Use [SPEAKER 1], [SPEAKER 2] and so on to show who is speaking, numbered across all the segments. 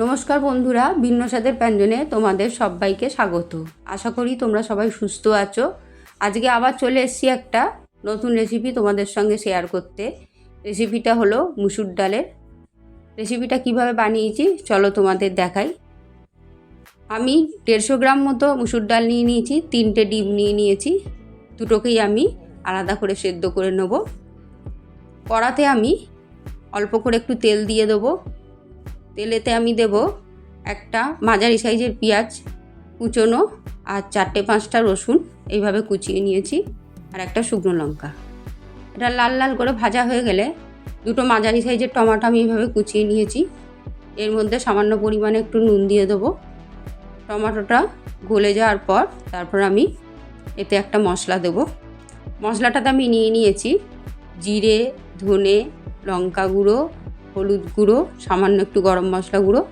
[SPEAKER 1] নমস্কার বন্ধুরা, ভিন্ন স্বাদের ব্যঞ্জনে তোমাদের সবাইকে স্বাগত। আশা করি তোমরা সবাই সুস্থ আছো। আজকে আবার চলে এসেছি একটা নতুন রেসিপি তোমাদের সঙ্গে শেয়ার করতে। রেসিপিটা হলো মুসুর ডালের। রেসিপিটা কিভাবে বানিয়েছি চলো তোমাদের দেখাই। আমি 150 গ্রাম মতো মুসুর ডাল নিয়ে নিয়েছি, 3টে ডিম নিয়ে নিয়েছি। দুটোকেই আমি আলাদা করে সেদ্ধ করে নেব। কড়াতে আমি অল্প করে একটু তেল দিয়ে দেবো। তেলেতে আমি দেব একটা মাঝারি সাইজের পেঁয়াজ কুচোনো, আর 4-5টা রসুন এইভাবে কুচিয়ে নিয়েছি, আর একটা শুকনো লঙ্কা। এটা লাল লাল করে ভাজা হয়ে গেলে দুটো মাঝারি সাইজের টমেটো আমি এইভাবে কুচিয়ে নিয়েছি। এর মধ্যে সামান্য পরিমাণে একটু নুন দিয়ে দেবো। টমেটোটা গলে যাওয়ার পর তারপর আমি এতে একটা মশলা দেব। মশলাটাতে আমি নিয়ে নিয়েছি জিরে, ধনে, লঙ্কা গুঁড়ো, হলুদ গুঁড়ো, সামান্য একটু গরম মশলা গুঁড়ো,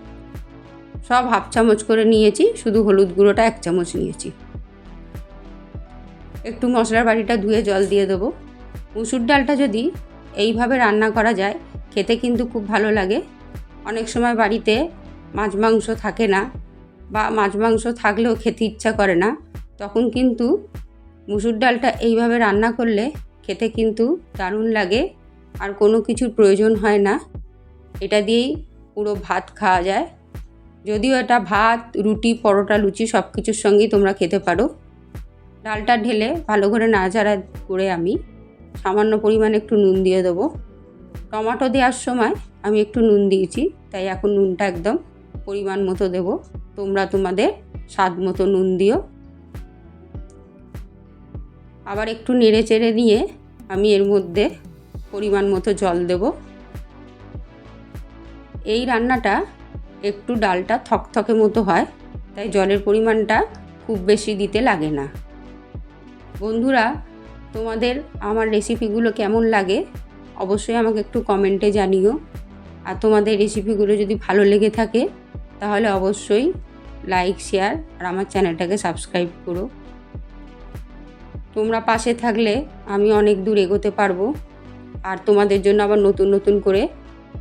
[SPEAKER 1] সব হাফ চামচ করে নিয়েছি। শুধু হলুদ গুঁড়োটা 1 চামচ নিয়েছি। একটু মশলার বাটিটা ধুয়ে জল দিয়ে দেবো। মুসুর ডালটা যদি এইভাবে রান্না করা যায় খেতে কিন্তু খুব ভালো লাগে। অনেক সময় বাড়িতে মাছ মাংস থাকে না, বা মাছ মাংস থাকলেও খেতে ইচ্ছা করে না, তখন কিন্তু মুসুর ডালটা এইভাবে রান্না করলে খেতে কিন্তু দারুণ লাগে, আর কোনো কিছুর প্রয়োজন হয় না। এটা দিয়েই পুরো ভাত খাওয়া যায়। যদিও এটা ভাত, রুটি, পরোটা, লুচি সব কিছুর সঙ্গেই তোমরা খেতে পারো। ডালটা ঢেলে ভালো করে নাড়াচাড়া করে আমি সামান্য পরিমাণে একটু নুন দিয়ে দেবো। টমেটো দেওয়ার সময় আমি একটু নুন দিয়েছি, তাই এখন নুনটা একদম পরিমাণ মতো দেবো। তোমরা তোমাদের স্বাদ মতো নুন দিও। আবার একটু নেড়ে চেড়ে নিয়ে আমি এর মধ্যে পরিমাণ মতো জল দেব। এই রান্নাটা একটু ডালটা থকথকে মতো হয়, তাই জলের পরিমাণটা খুব বেশি দিতে লাগে না। বন্ধুরা, তোমাদের আমার রেসিপিগুলো কেমন লাগে অবশ্যই আমাকে একটু কমেন্টে জানিও। আর তোমাদের রেসিপিগুলো যদি ভালো লেগে থাকে তাহলে অবশ্যই লাইক, শেয়ার আর আমার চ্যানেলটাকে সাবস্ক্রাইব করো। তোমরা পাশে থাকলে আমি অনেক দূর এগোতে পারবো, আর তোমাদের জন্য আবার নতুন নতুন করে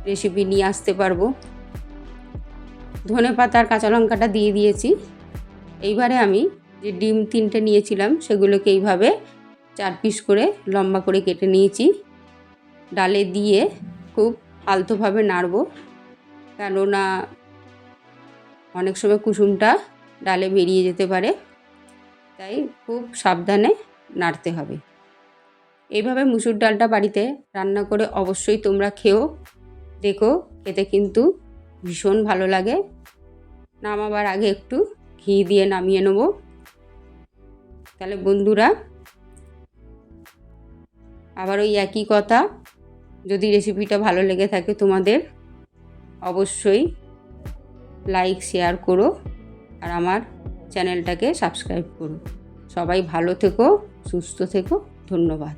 [SPEAKER 1] রেসিপি নিয়ে আসতে পারবো। ধনে পাতা আর কাঁচা লঙ্কাটা দিয়ে দিয়েছি। এইবারে আমি যে ডিম 3টে নিয়েছিলাম সেগুলোকে এইভাবে 4 পিস করে লম্বা করে কেটে নিয়েছি। ডালে দিয়ে খুব আলতোভাবে নাড়বো, কেননা অনেক সময় কুসুমটা ডালে বেরিয়ে যেতে পারে, তাই খুব সাবধানে নাড়তে হবে। এইভাবে মুসুর ডালটা বাড়িতে রান্না করে অবশ্যই তোমরা খেও, দেখো খেতে কিন্তু ভীষণ ভালো লাগে। নামাবার আগে একটু ঘি দিয়ে নামিয়ে নেব। তাহলে বন্ধুরা, আবার ওই একই কথা, যদি রেসিপিটা ভালো লেগে থাকে তোমাদের অবশ্যই লাইক, শেয়ার করো আর আমার চ্যানেলটাকে সাবস্ক্রাইব করো। সবাই ভালো থেকো, সুস্থ থেকো। ধন্যবাদ।